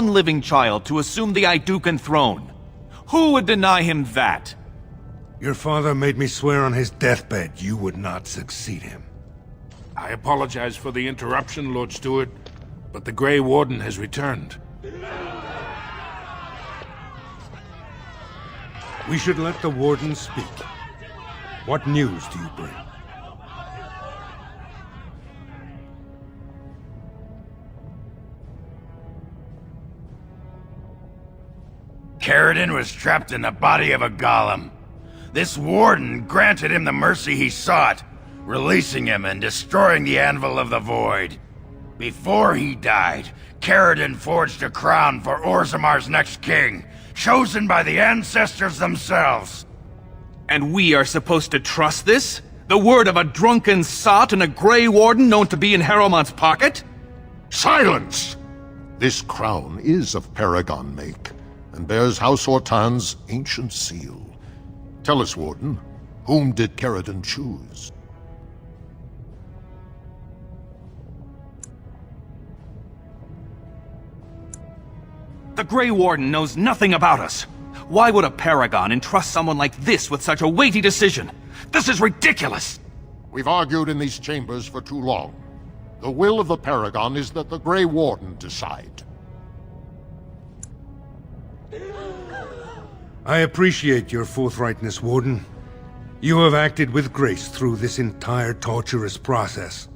one living child to assume the Idukan throne. Who would deny him that? Your father made me swear on his deathbed you would not succeed him. I apologize for the interruption, Lord Stewart, but the Grey Warden has returned. We should let the Warden speak. What news do you bring? Caridin was trapped in the body of a golem. This Warden granted him the mercy he sought, releasing him and destroying the Anvil of the Void. Before he died, Caridin forged a crown for Orzammar's next king, chosen by the ancestors themselves. And we are supposed to trust this? The word of a drunken sot and a Grey Warden known to be in Harrowmont's pocket? Silence! This crown is of Paragon make, and bears House Hortan's ancient seal. Tell us, Warden, whom did Caridin choose? The Grey Warden knows nothing about us. Why would a Paragon entrust someone like this with such a weighty decision? This is ridiculous! We've argued in these chambers for too long. The will of the Paragon is that the Grey Warden decide. I appreciate your forthrightness, Warden. You have acted with grace through this entire torturous process.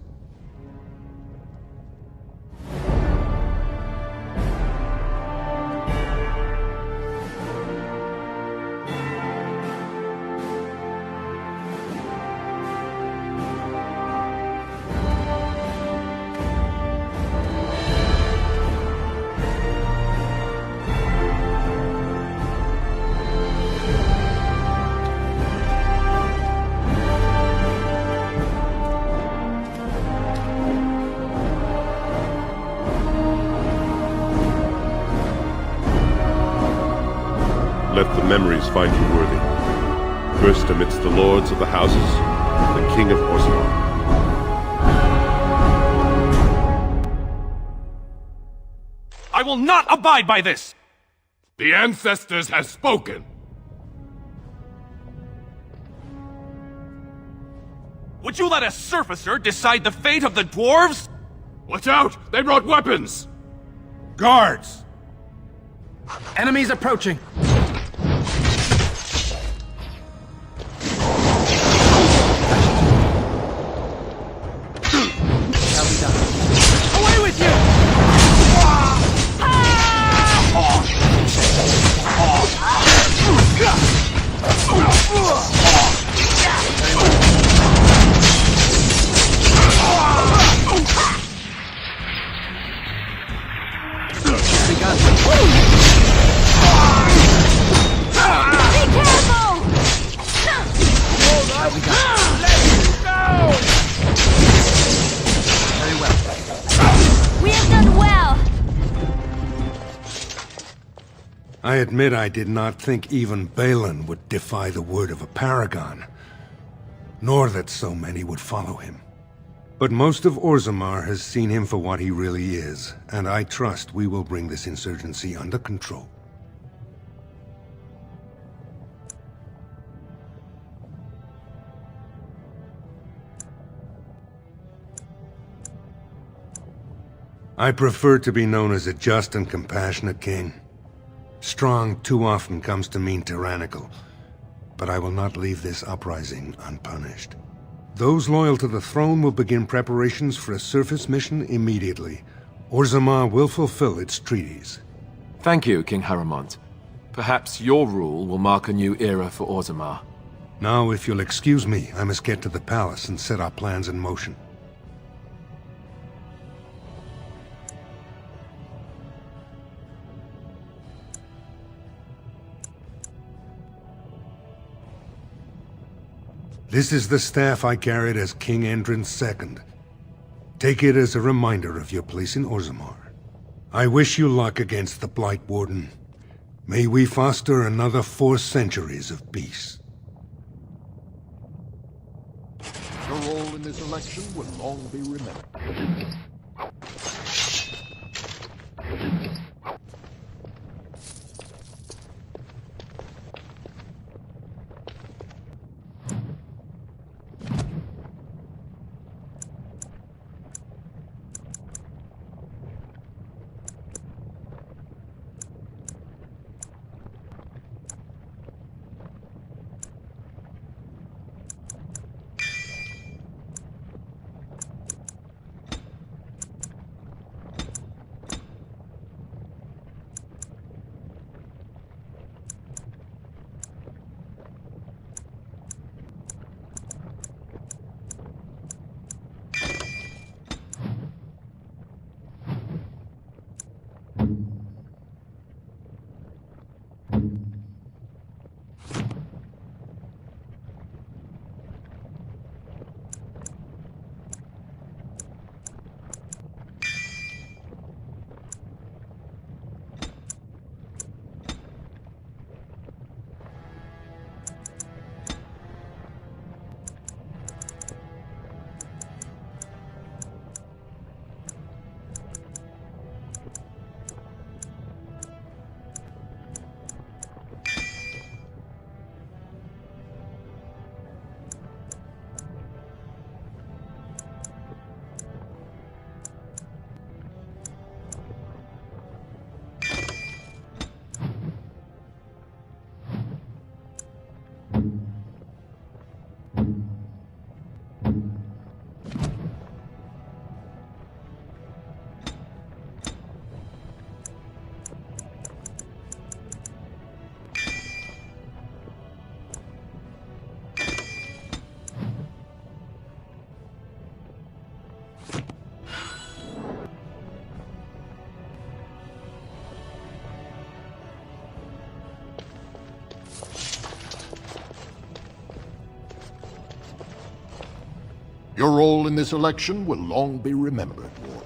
Let the memories find you worthy. First amidst the lords of the houses, the King of Orzammar. I will not abide by this! The ancestors have spoken. Would you let a surfacer decide the fate of the dwarves? Watch out! They brought weapons! Guards! Enemies approaching! Away with you! I admit I did not think even Balin would defy the word of a Paragon, nor that so many would follow him. But most of Orzammar has seen him for what he really is, and I trust we will bring this insurgency under control. I prefer to be known as a just and compassionate king. Strong too often comes to mean tyrannical, but I will not leave this uprising unpunished. Those loyal to the throne will begin preparations for a surface mission immediately. Orzammar will fulfill its treaties. Thank you, King Harrowmont. Perhaps your rule will mark a new era for Orzammar. Now, if you'll excuse me, I must get to the palace and set our plans in motion. This is the staff I carried as King Endrin's II. Take it as a reminder of your place in Orzammar. I wish you luck against the Blight Warden. May we foster another 4 centuries of peace. Your role in this election will long be remembered. Your role in this election will long be remembered, Warden.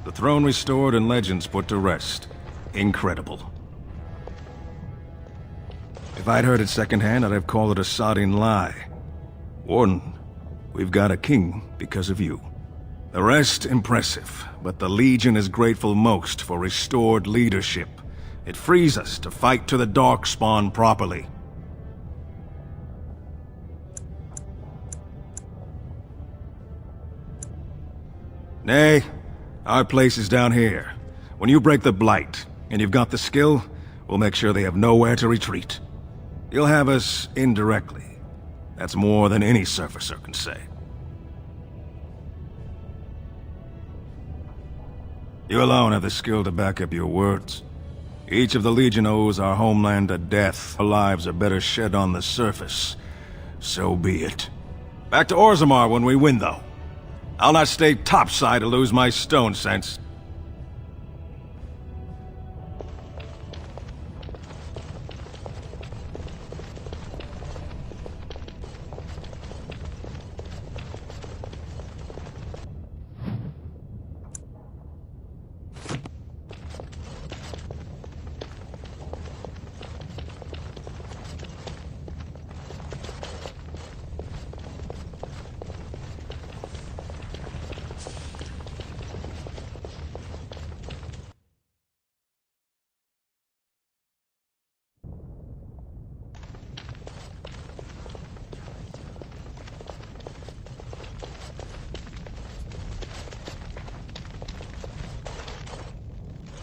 The throne restored and legends put to rest. Incredible. If I'd heard it secondhand, I'd have called it a sodding lie. Warden, we've got a king because of you. The rest, impressive, but the Legion is grateful most for restored leadership. It frees us to fight to the Darkspawn properly. Nay, our place is down here. When you break the Blight, and you've got the skill, we'll make sure they have nowhere to retreat. You'll have us indirectly. That's more than any surfacer can say. You alone have the skill to back up your words. Each of the Legion owes our homeland a death. Our lives are better shed on the surface. So be it. Back to Orzammar when we win, though. I'll not stay topside to lose my stone sense.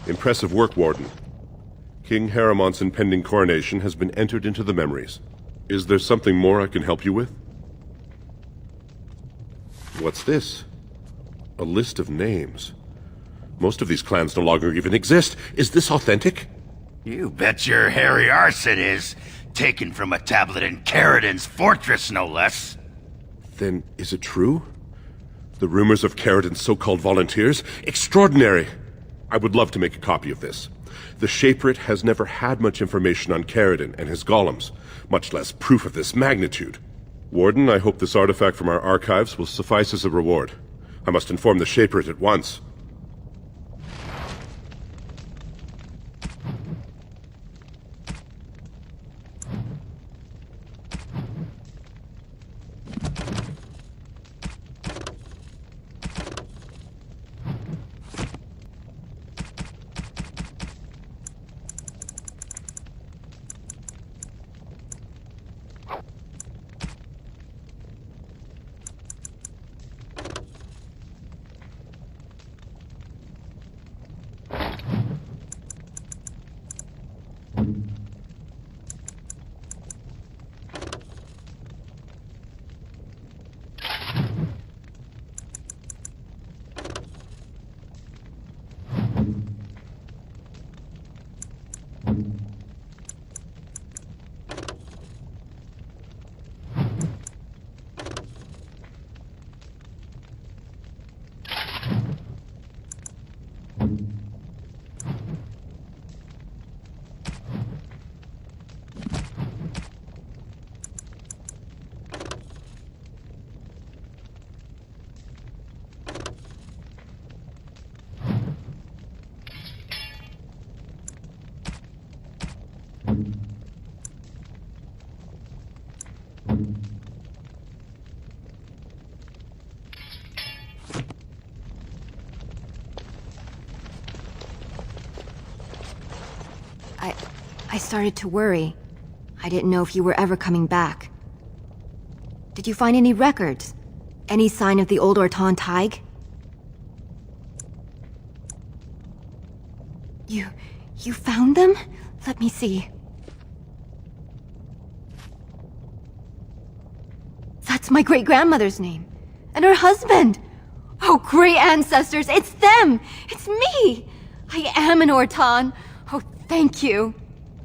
Impressive work, Warden. King Haramont's impending coronation has been entered into the memories. Is there something more I can help you with? What's this? A list of names. Most of these clans no longer even exist. Is this authentic? You bet your hairy arse it is. Taken from a tablet in Caridin's fortress, no less. Then is it true? The rumors of Caridin's so-called volunteers? Extraordinary! I would love to make a copy of this. The Shaperate has never had much information on Caridin and his golems, much less proof of this magnitude. Warden, I hope this artifact from our archives will suffice as a reward. I must inform the Shaperate at once. started to worry. I didn't know if you were ever coming back. Did you find any records? Any sign of the old Orton Tig? You found them? Let me see. That's my great-grandmother's name. And her husband! Oh, great ancestors, it's them! It's me! I am an Orton. Oh, thank you.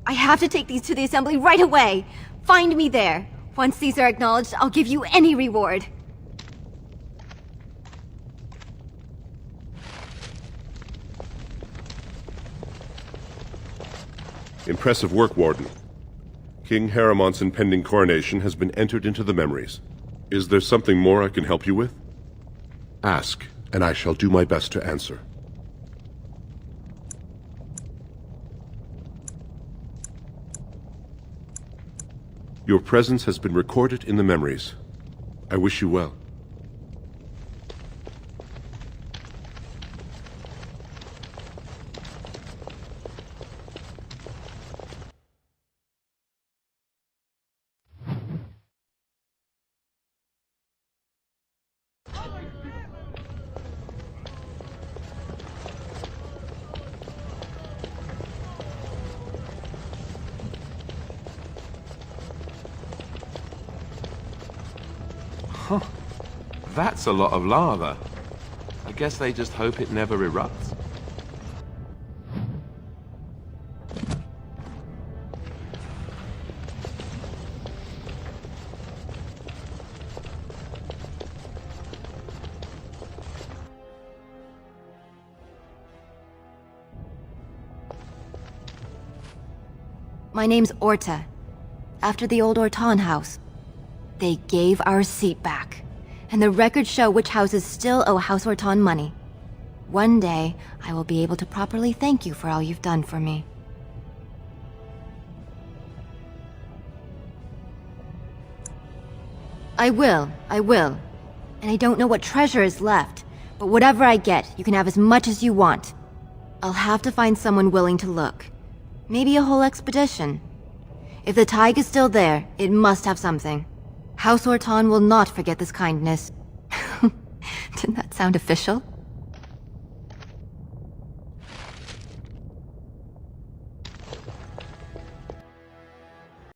I have to take these to the assembly right away. Find me there. Once these are acknowledged, I'll give you any reward. Impressive work, Warden. King Haramont's impending coronation has been entered into the memories. Is there something more I can help you with? Ask, and I shall do my best to answer. Your presence has been recorded in the memories. I wish you well. That's a lot of lava. I guess they just hope it never erupts. My name's Orta. After the old Orton house. They gave our seat back. And the records show which houses still owe House Orton money. One day, I will be able to properly thank you for all you've done for me. I will. And I don't know what treasure is left, but whatever I get, you can have as much as you want. I'll have to find someone willing to look. Maybe a whole expedition. If the Tig is still there, it must have something. House Orton will not forget this kindness. Didn't that sound official?